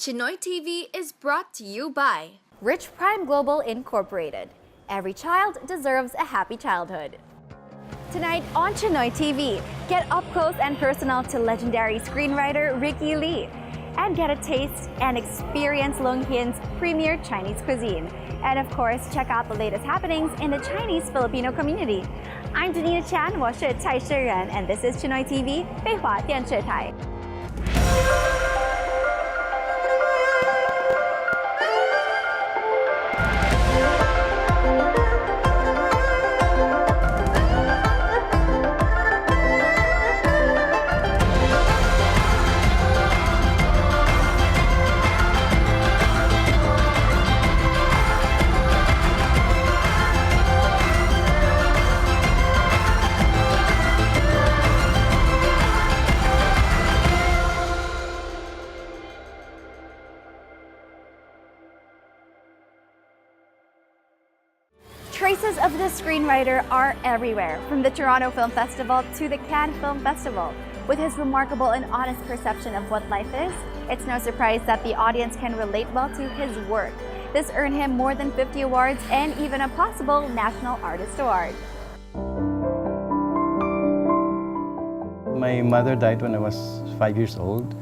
Chinoy TV is brought to you by Rich Prime Global Incorporated. Every child deserves a happy childhood. Tonight on Chinoy TV, get up close and personal to legendary screenwriter Ricky Lee and get a taste and experience Lung Hin's premier Chinese cuisine. And of course, check out the latest happenings in the Chinese-Filipino community. I'm Janina Chan, 我是蔡诗人, and this is Chinoy TV, 北华电视台. Traces of the screenwriter are everywhere, from the Toronto Film Festival to the Cannes Film Festival. With his remarkable and honest perception of what life is, it's no surprise that the audience can relate well to his work. This earned him more than 50 awards and even a possible National Artist Award. My mother died when I was 5 years old,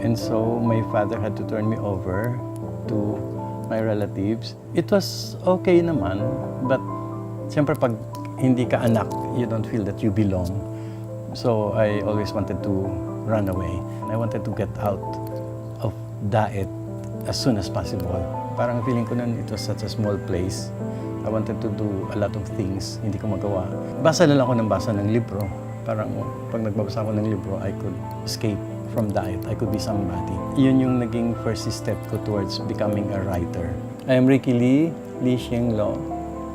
and so my father had to turn me over to my relatives. It was okay naman, but siyempre pag hindi ka anak, you don't feel that you belong. So I always wanted to run away. I wanted to get out of Daet as soon as possible. Parang feeling ko nun, it was such a small place. I wanted to do a lot of things, hindi ko magawa. Basa na lang ako ng basa ng libro. Parang pag nagbabasa ako ng libro, I could escape from Daet. I could be somebody. Yun yung naging first step ko towards becoming a writer. I am Ricky Lee, Lee Xieng Lo,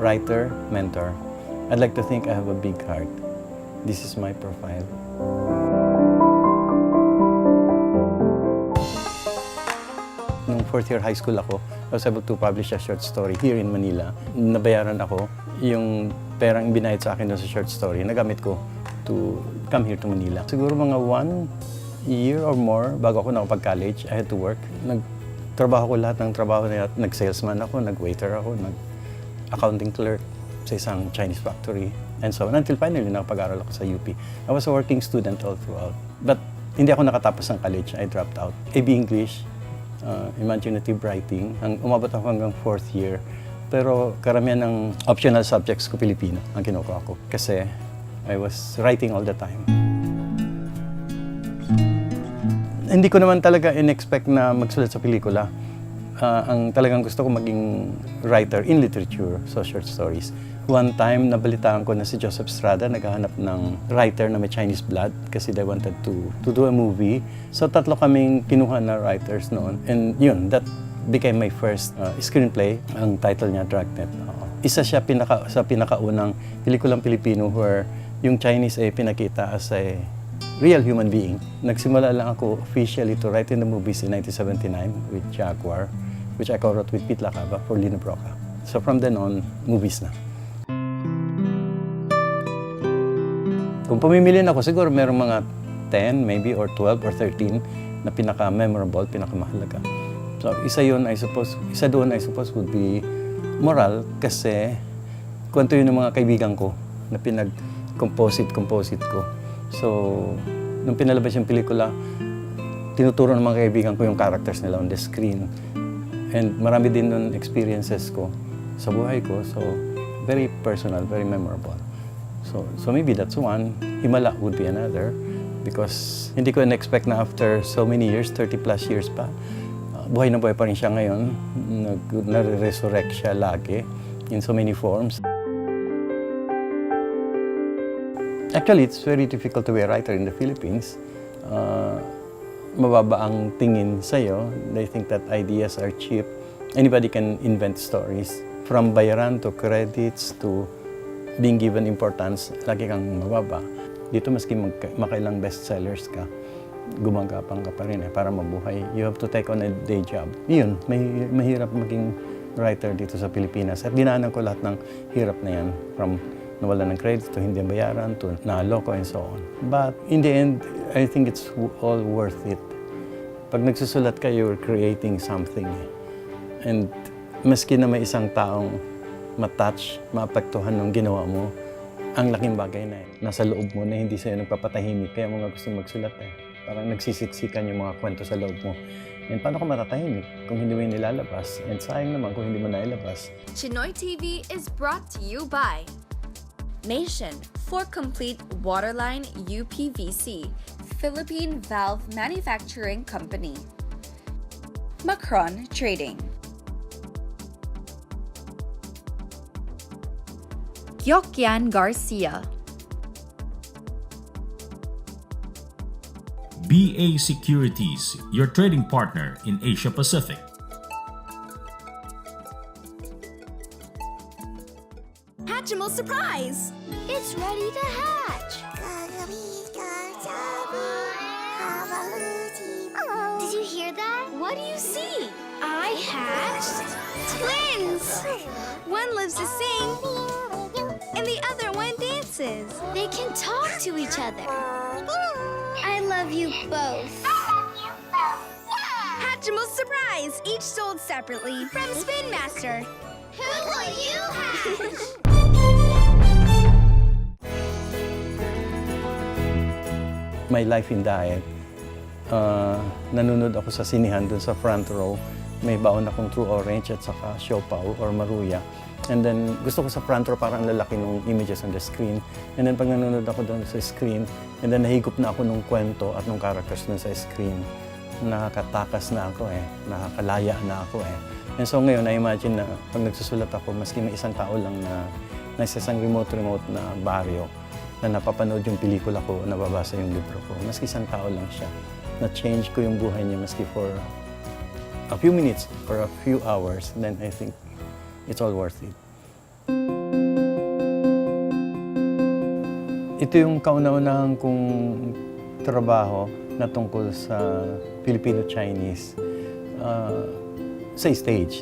writer, mentor. I'd like to think I have a big heart. This is my profile. Nung fourth year high school ako, I was able to publish a short story here in Manila. Nabayaran ako. Yung perang binayad sa akin doon sa short story, nagamit ko to come here to Manila. Siguro mga 1 year or more bago ako nakapag-college, I had to work. Nagtrabaho ko lahat ng trabaho na nag-salesman ako, nag-waiter ako, nag-accounting clerk sa isang Chinese factory. And so, until finally, nakapag-aral ako sa UP. I was a working student all throughout. But hindi ako nakatapos ng college. I dropped out. AB English, imaginative writing. Umabot ako hanggang 4th year. Pero karamihan ng optional subjects ko Pilipino ang kinukuha ko. Kasi I was writing all the time. Hindi ko naman talaga in-expect na magsulat sa pelikula. Ang talagang gusto ko maging writer in literature, so short stories. One time, nabalitaan ko na si Joseph Estrada naghahanap ng writer na may Chinese blood kasi they wanted to do a movie. So tatlo kaming kinuha na writers noon. And yun, that became my first screenplay. Ang title niya, Dragnet. Isa siya sa pinakaunang pelikulang Pilipino where yung Chinese ay pinakita as a real human being. Nagsimula lang ako officially to write in the movies in 1979 with Jaguar, which I co-wrote with Pete Lacaba for Lina Broca. So from then on, movies na. Kung pamimiliin ako, siguro merong mga 10, maybe, or 12, or 13 na pinaka-memorable, pinaka-mahalaga. So isa doon, I suppose, would be Moral, kasi kwento yun ng mga kaibigan ko na pinag-composite ko. So, nung pinalabas yung pelikula, tinuturo ng mga kaibigan ko yung characters nila on the screen. And marami din nun experiences ko sa buhay ko. So, very personal, very memorable. So maybe that's one. Himala would be another. Because hindi ko in-expect na after so many years, 30 plus years pa, buhay na buhay pa rin siya ngayon. Nare-resurrect siya lagi in so many forms. Actually, it's very difficult to be a writer in the Philippines. Mababa ang tingin sa'yo. They think that ideas are cheap. Anybody can invent stories. From bayaran to credits to being given importance, lagi kang mababa. Dito maski makailang bestsellers ka, gumagapang ka pa rin para mabuhay. You have to take on a day job. Yun, mahirap maging writer dito sa Pilipinas. At dinaanan ko lahat ng hirap na yan. From nawalan ng credit, to hindi bayaran, to naloko, and so on. But in the end, I think it's all worth it. Pag nagsusulat ka, you're creating something. And maski na may isang taong matouch, maapektuhan ng ginawa mo, ang laking bagay na nasa loob mo na hindi sa'yo nagpapatahimik, kaya mo nga gusto magsulat eh. Parang nagsisiksikan yung mga kwento sa loob mo. And paano ka matatahimik kung hindi mo yung nilalabas? And sayang naman kung hindi mo nailabas. Chinoy TV is brought to you by Nation for complete waterline UPVC, Philippine Valve Manufacturing Company. Macron Trading. Yokyan Garcia. BA Securities, your trading partner in Asia Pacific. Hatchimal surprise! It's ready to hatch! Did you hear that? What do you see? I hatched twins! One lives to sing, and the other one dances. They can talk to each other. I love you both. Hatchimal surprise! Each sold separately from Spin Master. Who will you hatch? My life in diet, nanonood ako sa sinihan dun sa front row. May baon akong True Orange at saka Siopaw or Maruya. And then gusto ko sa front row parang lalaki ng images on the screen. And then pag nanonood ako dun sa screen, and then nahigop na ako nung kwento at nung characters dun sa screen. Nakakatakas na ako eh, nakakalaya na ako eh. And so ngayon, na-imagine na pag nagsusulat ako, maski may isang tao lang na nasa isang remote na baryo, na napapanood yung pelikula ko, nababasa yung libro ko. Maski isang tao lang siya. Na-change ko yung buhay niya maski for a few minutes or a few hours, then I think it's all worth it. Ito yung kauna-unahan kong trabaho na tungkol sa Filipino-Chinese sa stage.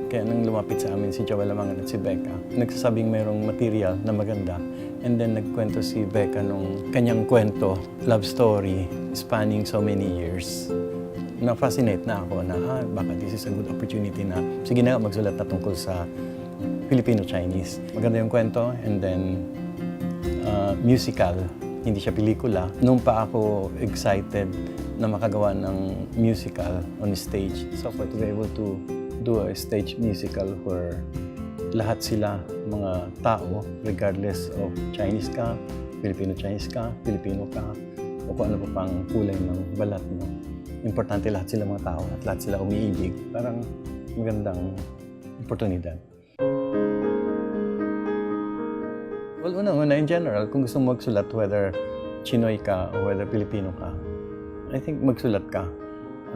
Kaya nang lumapit sa amin si Joel Lamangan at si Becca, nagsasabing mayroong material na maganda. And then nagkwento si Becca nung kanyang kwento, love story, spanning so many years. Na-fascinate na ako na baka this is a good opportunity na sige na magsulat na tungkol sa Filipino-Chinese. Maganda yung kwento and then musical, hindi siya pelikula. Nung pa ako excited na makagawa ng musical on stage. So for to be able to do a stage musical where lahat sila mga tao, regardless of Chinese ka, Filipino-Chinese ka, Filipino ka, o kung ano pa pang kulay ng balat mo. Importante lahat sila mga tao at lahat sila umiibig. Parang magandang oportunidad. Well, una in general, kung gusto mo magsulat, whether Chinoy ka o whether Filipino ka, I think magsulat ka.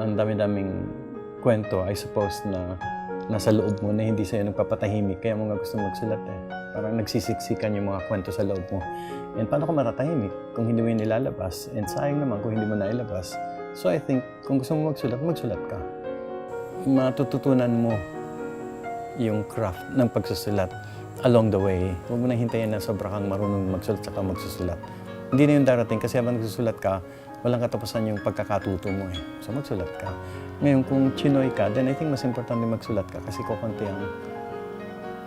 Ang dami-daming kwento, I suppose, na nasa loob mo na hindi sa'yo nagpapatahimik, kaya mo nga gusto magsulat eh. Parang nagsisiksikan yung mga kwento sa loob mo. And paano ka matatahimik kung hindi mo yung nilalabas? And sayang naman kung hindi mo nailabas. So I think, kung gusto mo magsulat, magsulat ka. Matututunan mo yung craft ng pagsusulat along the way. Huwag mo na hintayin na sobra kang marunong magsulat saka magsusulat. Hindi na yung darating kasi habang nagsusulat ka, walang katapusan yung pagkakatuto mo eh. So magsulat ka. Ngayon, kung Chinoy ka, then I think mas importante magsulat ka kasi kukunti ang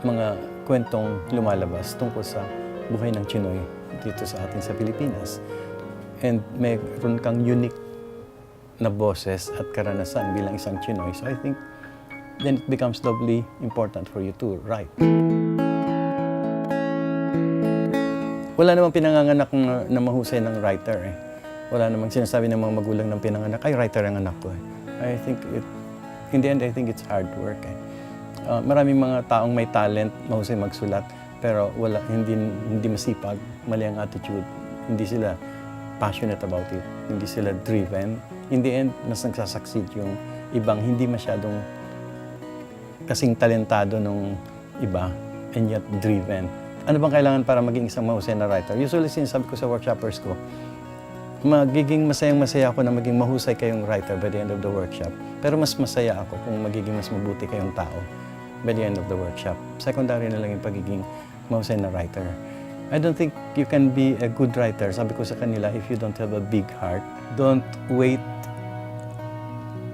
mga kwentong lumalabas tungkol sa buhay ng Chinoy dito sa atin sa Pilipinas. And mayroon kang unique na boses at karanasan bilang isang Chinoy. So I think then it becomes doubly important for you to write. Wala namang pinanganganak na mahusay ng writer eh. Wala namang sinasabi ng mga magulang ng pinanganak, ay writer ang anak ko eh. I think in the end, I think it's hard work eh. Maraming mga taong may talent, mahusay magsulat, pero hindi masipag, mali ang attitude, hindi sila passionate about it, hindi sila driven. In the end, mas nagsasucceed yung ibang hindi masyadong kasing talentado nung iba and yet driven. Ano bang kailangan para maging isang mahusay na writer? Usually, sinasabi ko sa workshoppers ko, magiging masayang-masaya ako na maging mahusay kayong writer by the end of the workshop. Pero mas masaya ako kung magiging mas mabuti kayong tao by the end of the workshop. Secondary na lang yung pagiging mahusay na writer. I don't think you can be a good writer. Sabi ko sa kanila, if you don't have a big heart, don't wait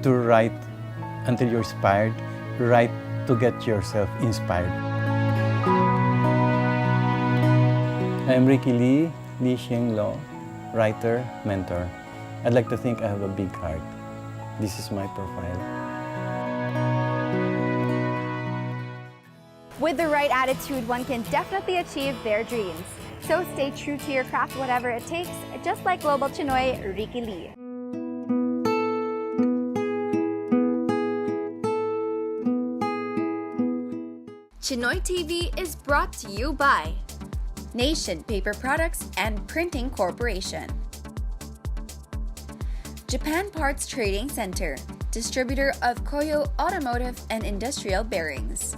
to write until you're inspired, write to get yourself inspired. I'm Ricky Lee Xieng Lo, writer, mentor. I'd like to think I have a big heart. This is my profile. With the right attitude, one can definitely achieve their dreams. So stay true to your craft, whatever it takes, just like Global Chinoy Ricky Lee. Chinoy TV is brought to you by Nation Paper Products and Printing Corporation, Japan Parts Trading Center, distributor of Koyo Automotive and Industrial Bearings,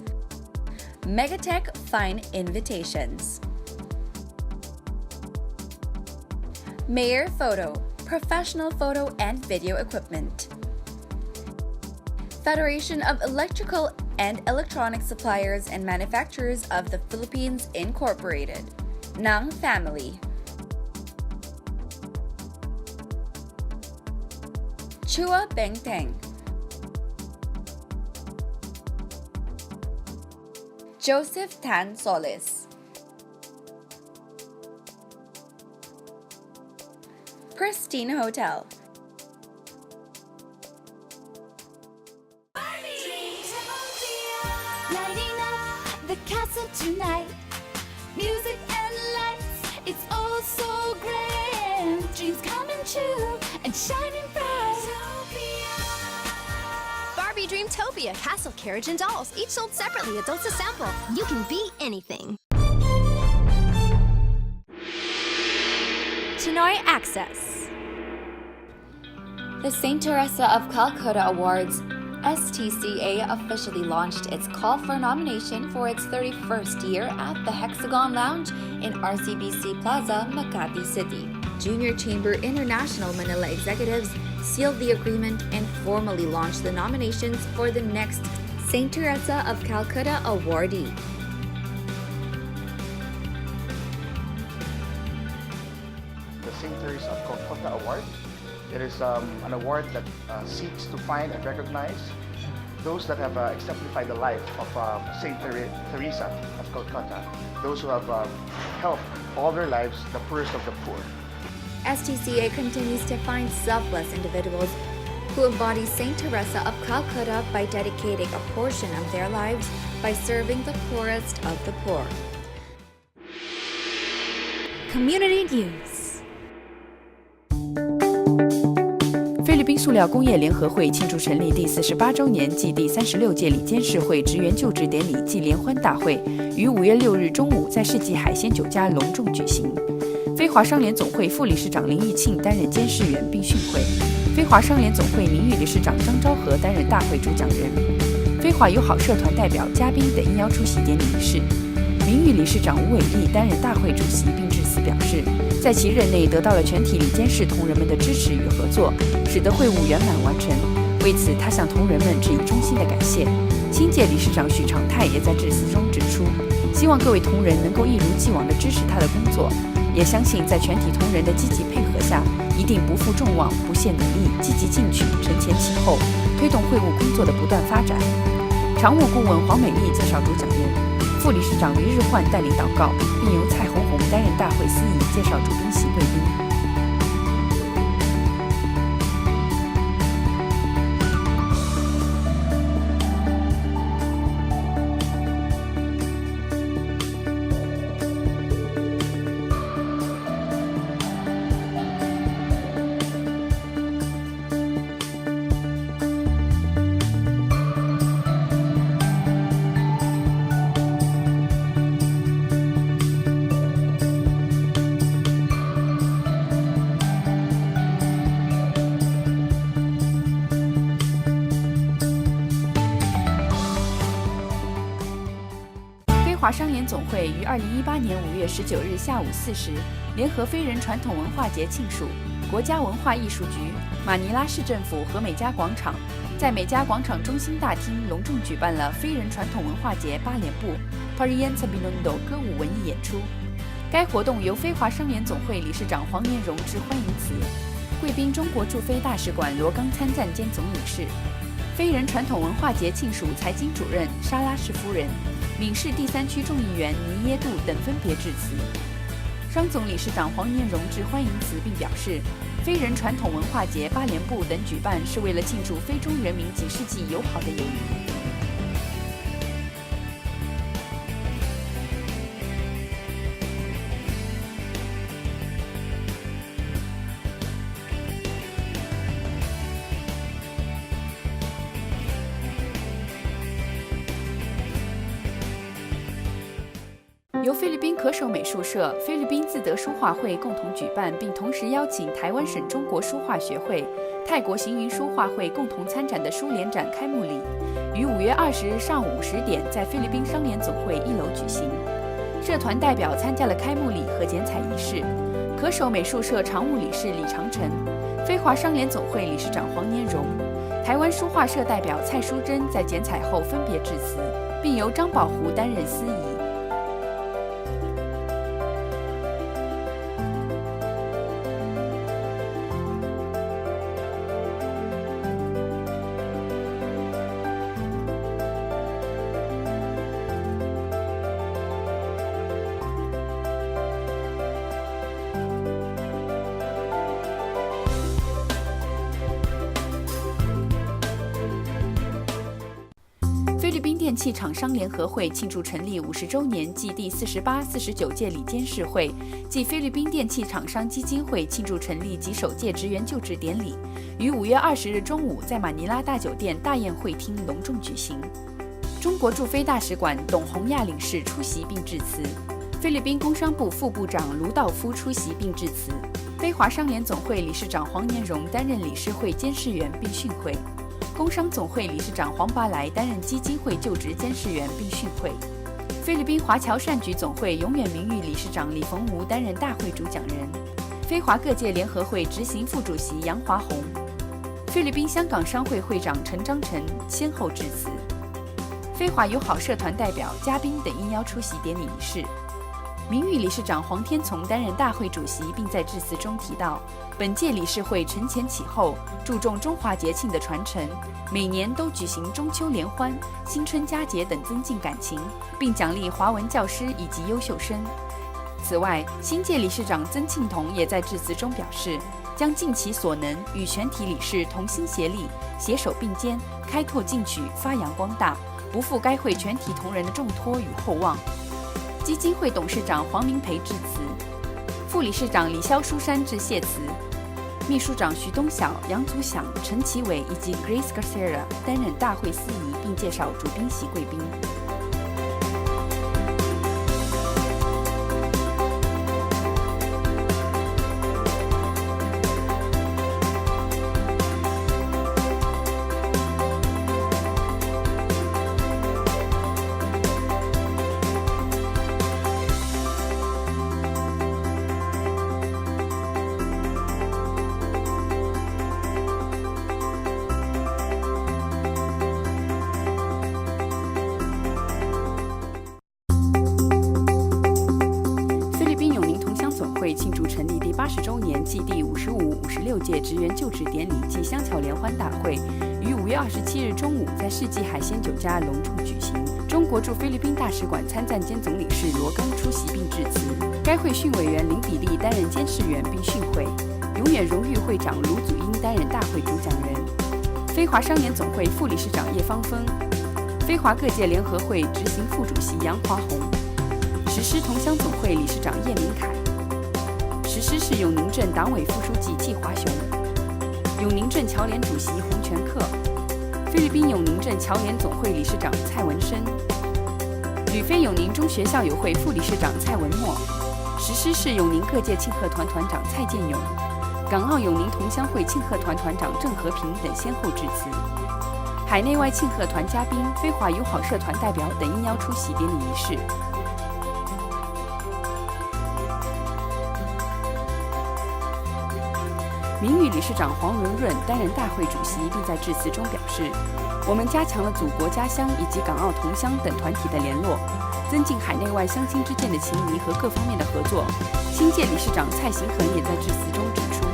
Megatech Fine Invitations, Mayer Photo, professional photo and video equipment, Federation of Electrical and Electronic Suppliers and Manufacturers of the Philippines Incorporated, Nang Family, Chua Bengteng, Joseph Tan Solis, Pristine Hotel, Lighting up the castle tonight. Music and lights, it's all so grand. Dreams coming true and shining bright. Barbie Dreamtopia, castle, carriage, and dolls. Each sold separately, adults a sample. You can be anything. Chinoy Access. The St. Teresa of Calcutta Awards, STCA officially launched its call for nomination for its 31st year at the Hexagon Lounge in RCBC Plaza, Makati City. Junior Chamber International Manila executives sealed the agreement and formally launched the nominations for the next St. Teresa of Calcutta awardee. The St. Teresa of Calcutta Award. It is an award that seeks to find and recognize those that have exemplified the life of St. Teresa of Calcutta, those who have helped all their lives the poorest of the poor. STCA continues to find selfless individuals who embody St. Teresa of Calcutta by dedicating a portion of their lives by serving the poorest of the poor. Community News. 菲律宾塑料工业联合会庆祝成立第48周年暨第36届里监事会职员就职典礼暨联欢大会于5月6日中午在世纪海鲜酒家隆重举行。非华商联总会副理事长林玉庆担任监事员并训诲，非华商联总会名誉理事长张昭和担任大会主讲人，非华友好社团代表、嘉宾等应邀出席典礼仪式。名誉理事长吴伟立担任大会主席并致辞表示，在其任内得到了全体里监事同仁们的支持与合作，使得会务圆满完成。为此，他向同仁们致以衷心的感谢。新届理事长许长泰也在致辞中指出，希望各位同仁能够一如既往地支持他的工作，也相信在全体同仁的积极配合下，一定不负众望、不懈努力、积极进取、承前启后，推动会务工作的不断发展。常务顾问黄美丽介绍主讲人，副理事长黎日焕带领祷告，并由蔡红红担任大会司仪，介绍主宾席贵宾。华商联总会于2018年5月19日下午4时，联合非人传统文化节庆祝，国家文化艺术局、马尼拉市政府和美嘉广场在美嘉广场中心大厅隆重举办了非人传统文化节8连部 Pariente Binondo 歌舞文艺演出。该活动由非华商联总会理事长黄年荣致欢迎词，贵宾中国驻菲大使馆罗刚参赞兼总领事，非人传统文化节庆署财经主任沙拉士夫人、闽市第3区众议员尼耶杜等分别致辞。商总理事长黄年荣致欢迎词，并表示，非人传统文化节8连部等举办是为了庆祝非中人民几世纪友好的友谊。由菲律宾可手美术社、菲律宾自得书画会共同举办，并同时邀请台湾省中国书画学会、泰国行云书画会共同参展的书联展开幕礼，于5月20日上午10点在菲律宾商联总会1楼举行。社团代表参加了开幕礼和剪彩仪式。可手美术社常务理事李长成、非华商联总会理事长黄年荣、台湾书画社代表蔡淑珍在剪彩后分别致辞，并由张宝湖担任司仪。菲律宾电器厂商联合会庆祝成立50周年暨第48、49届里监事会暨菲律宾电器厂商基金会庆祝成立及首届职员就职典礼，于5月20日中午在马尼拉大酒店大宴会厅隆重举行。中国驻菲大使馆董洪亚领事出席并致辞，菲律宾工商部副部长卢道夫出席并致辞，非华商联总会理事长黄年荣担任理事会监事员并训诲。工商总会理事长黄巴来担任基金会就职监事员并训诲，菲律宾华侨善举总会永远名誉理事长李逢吴担任大会主讲人，非华各界联合会执行副主席杨华宏，菲律宾香港商会会长陈章成先后致辞，非华友好社团代表、嘉宾等应邀出席典礼仪式。名誉理事长黄天从担任大会主席，并在致辞中提到，本届理事会承前启后，注重中华节庆的传承，每年都举行中秋联欢、新春佳节等增进感情，并奖励华文教师以及优秀生。此外，新届理事长曾庆同也在致辞中表示，将尽其所能与全体理事同心协力，携手并肩，开拓进取，发扬光大，不负该会全体同仁的重托与厚望。基金会董事长黄明培致辞，副理事长李萧淑珊致谢词，秘书长徐东晓、杨祖响、陈其伟以及 Grace Garcia 担任大会司仪，并介绍主宾席贵宾。会庆祝成立第80周年暨第55、56届职员就职典礼暨香草联欢大会，于5月27日中午在世纪海鲜酒家隆重举行。中国驻菲律宾大使馆参赞兼总领事罗刚出席并致辞。该会训委员林比利担任监事员并训诲，永远荣誉会长卢祖英担任大会主讲人。非华商联总会副理事长叶芳芬，非华各界联合会执行副主席杨华宏，实施同乡总会理事长叶明凯。实施是永宁镇党委副书记季华雄，永宁镇侨联主席洪全克，菲律宾永宁镇侨联总会理事长蔡文生，旅菲永宁中学校友会副理事长蔡文墨，实施是永宁各界庆贺团团长蔡建勇，港澳永宁同乡会庆贺团团长郑和平等先后致辞。海内外庆贺团嘉宾、非华友好社团代表等应邀出席典礼仪式。名誉理事长黄润润担任大会主席，并在致辞中表示，我们加强了祖国家乡以及港澳同乡等团体的联络，增进海内外乡亲之间的情谊和各方面的合作。新届理事长蔡行恒也在致辞中指出，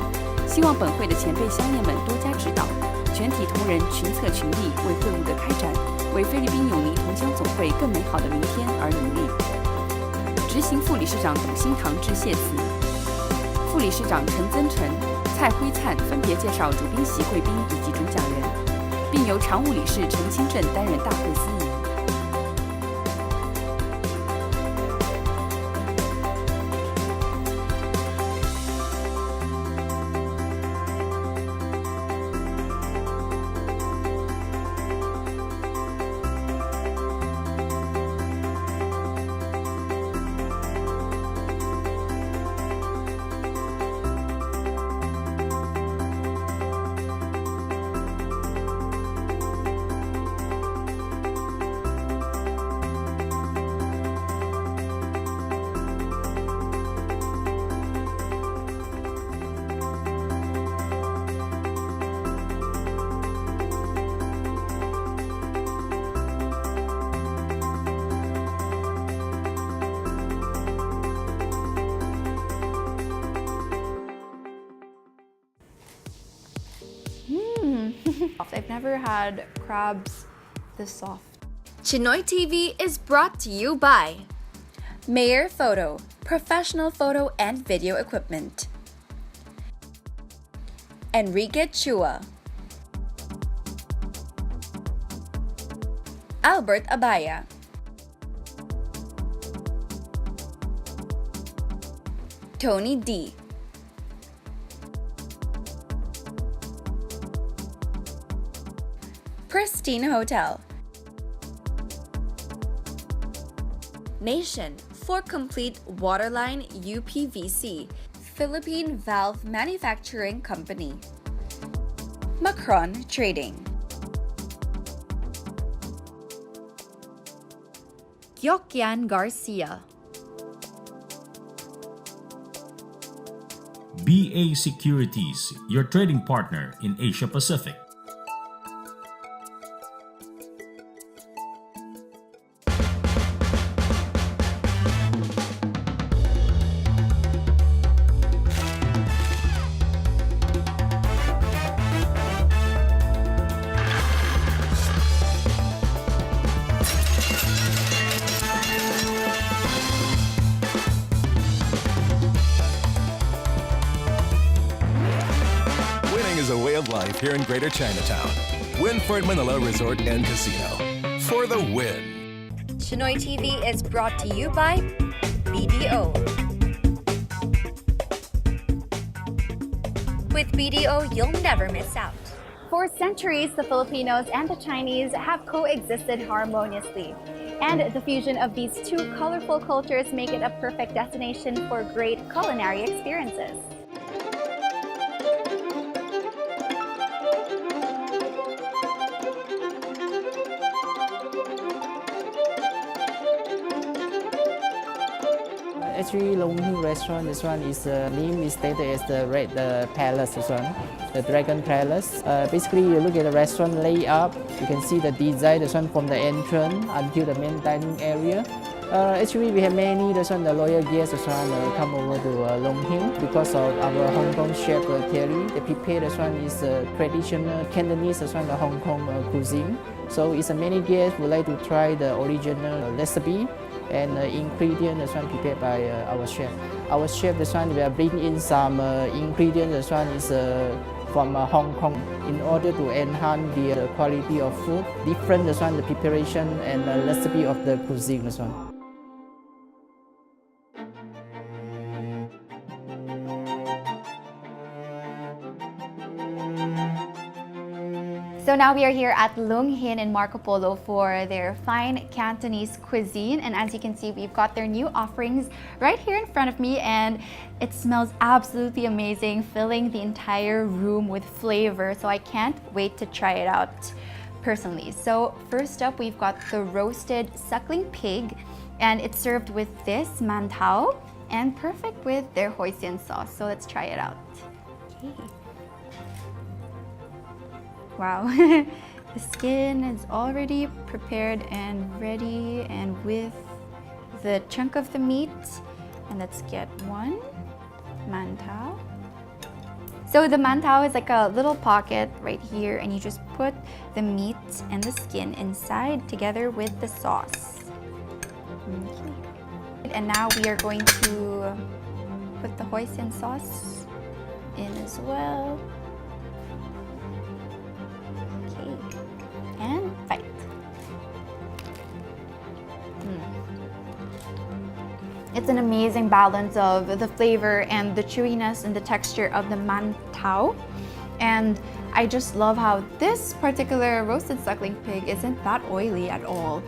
希望本会的前辈乡爷们多加指导，全体同仁群策群力，为会务的开展，为菲律宾永宁同乡总会更美好的明天而努力。执行副理事长董新堂致谢词，副理事长陈增成、蔡辉灿分别介绍主宾席贵宾以及主讲人，并由常务理事陈清正担任大会司仪。I've never had crabs this soft. Chinoy TV is brought to you by Mayor Photo, professional photo and video equipment. Enrique Chua. Albert Abaya. Tony D. Pristine Hotel. Nation for complete waterline UPVC. Philippine Valve Manufacturing Company. Macron Trading. Gyokyan Garcia. BA Securities, your trading partner in Asia Pacific. A way of life here in Greater Chinatown. Winford Manila Resort and Casino. For the win. Chinoy TV is brought to you by BDO. With BDO, you'll never miss out. For centuries, the Filipinos and the Chinese have coexisted harmoniously. And the fusion of these two colorful cultures make it a perfect destination for great culinary experiences. Actually, Lung Hin restaurant, this one is name is stated as the Red Palace, this one, the Dragon Palace. Basically, you look at the restaurant layout, you can see the design, this one from the entrance until the main dining area. Actually, we have many the loyal guests come over to Lung Hin because of our Hong Kong chef Terry. They prepare this one is traditional Cantonese the Hong Kong cuisine. So it's many guests would like to try the original recipe and ingredient this one prepared by our chef. Our chef this one will bring in some ingredient this one is from Hong Kong in order to enhance the quality of food, different this one the preparation and recipe of the cuisine this one. So now we are here at Lung Hin in Marco Polo for their fine Cantonese cuisine, and as you can see, we've got their new offerings right here in front of me, and it smells absolutely amazing, filling the entire room with flavor. So I can't wait to try it out personally. So first up, we've got the roasted suckling pig, and it's served with this mantao and perfect with their hoisin sauce. So let's try it out. Okay. Wow, the skin is already prepared and ready, and with the chunk of the meat. And let's get one mantao. So the mantao is like a little pocket right here, and you just put the meat and the skin inside together with the sauce. Okay. And now we are going to put the hoisin sauce in as well. Okay, and fight. It's an amazing balance of the flavor and the chewiness and the texture of the mantao. And I just love how this particular roasted suckling pig isn't that oily at all.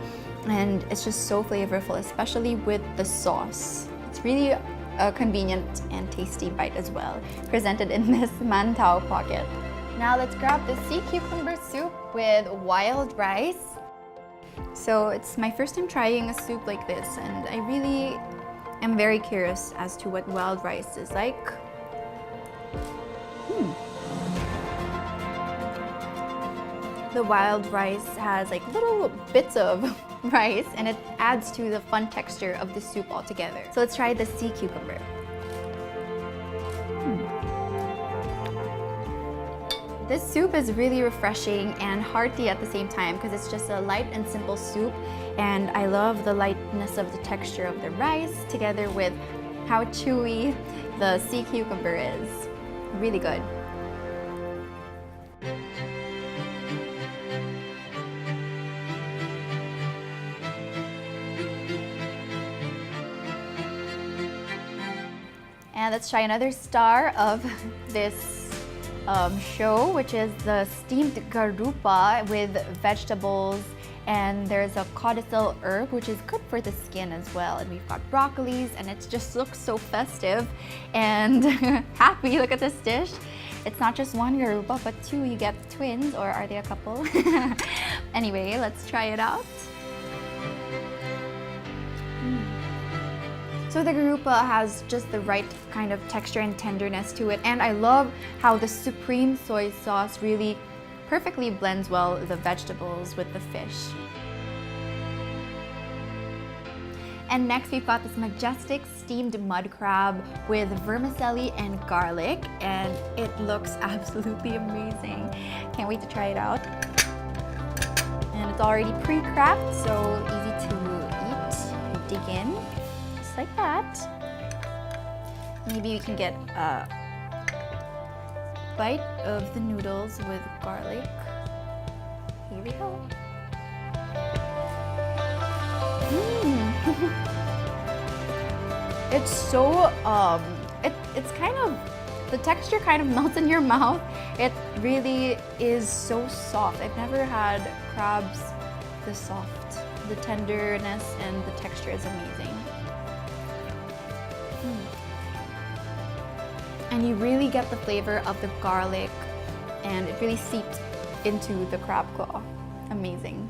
And it's just so flavorful, especially with the sauce. It's really a convenient and tasty bite as well, presented in this mantao pocket. Now let's grab the sea cucumber soup with wild rice. So it's my first time trying a soup like this, and I really am very curious as to what wild rice is like. The wild rice has like little bits of rice, and it adds to the fun texture of the soup altogether. So let's try the sea cucumber. This soup is really refreshing and hearty at the same time because it's just a light and simple soup, and I love the lightness of the texture of the rice together with how chewy the sea cucumber is. Really good. And let's try another star of this show, which is the steamed garupa with vegetables, and there's a codicil herb which is good for the skin as well, and we've got broccolis, and it just looks so festive and happy. Look at this dish. It's not just one garupa but two. You get twins, or are they a couple? Anyway, let's try it out. So the garupa has just the right kind of texture and tenderness to it, and I love how the supreme soy sauce really perfectly blends well the vegetables with the fish. And next we've got this majestic steamed mud crab with vermicelli and garlic, and it looks absolutely amazing. Can't wait to try it out. And it's already pre-cracked, so easy to eat. Dig in. Like that. Maybe you can get a bite of the noodles with garlic. Here we go. It's so it's kind of, the texture kind of melts in your mouth. It really is so soft. I've never had crabs this soft. The tenderness and the texture is amazing. And you really get the flavor of the garlic, and it really seeps into the crab claw. Amazing.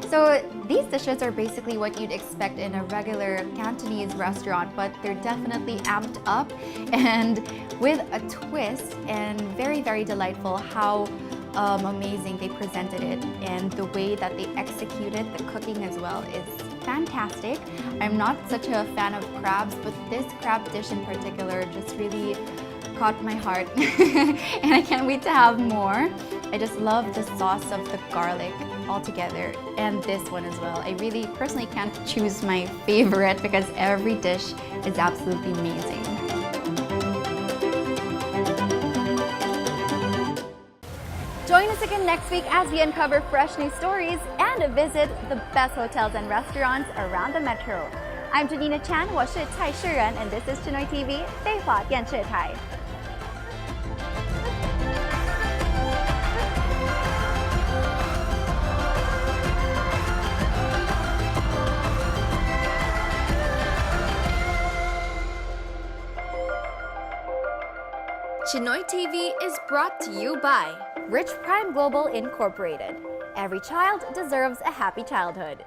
So these dishes are basically what you'd expect in a regular Cantonese restaurant, but they're definitely amped up and with a twist, and very, very delightful how amazing they presented it, and the way that they executed the cooking as well is fantastic. I'm not such a fan of crabs, but this crab dish in particular just really caught my heart and I can't wait to have more. I just love the sauce of the garlic altogether, and this one as well. I really personally can't choose my favorite because every dish is absolutely amazing. Join us again next week as we uncover fresh new stories and visit the best hotels and restaurants around the metro. I'm Janina Chan, 我是蔡世仁, and this is Chinoy TV 废话电视台. Chinoy TV is brought to you by Rich Prime Global Incorporated. Every child deserves a happy childhood.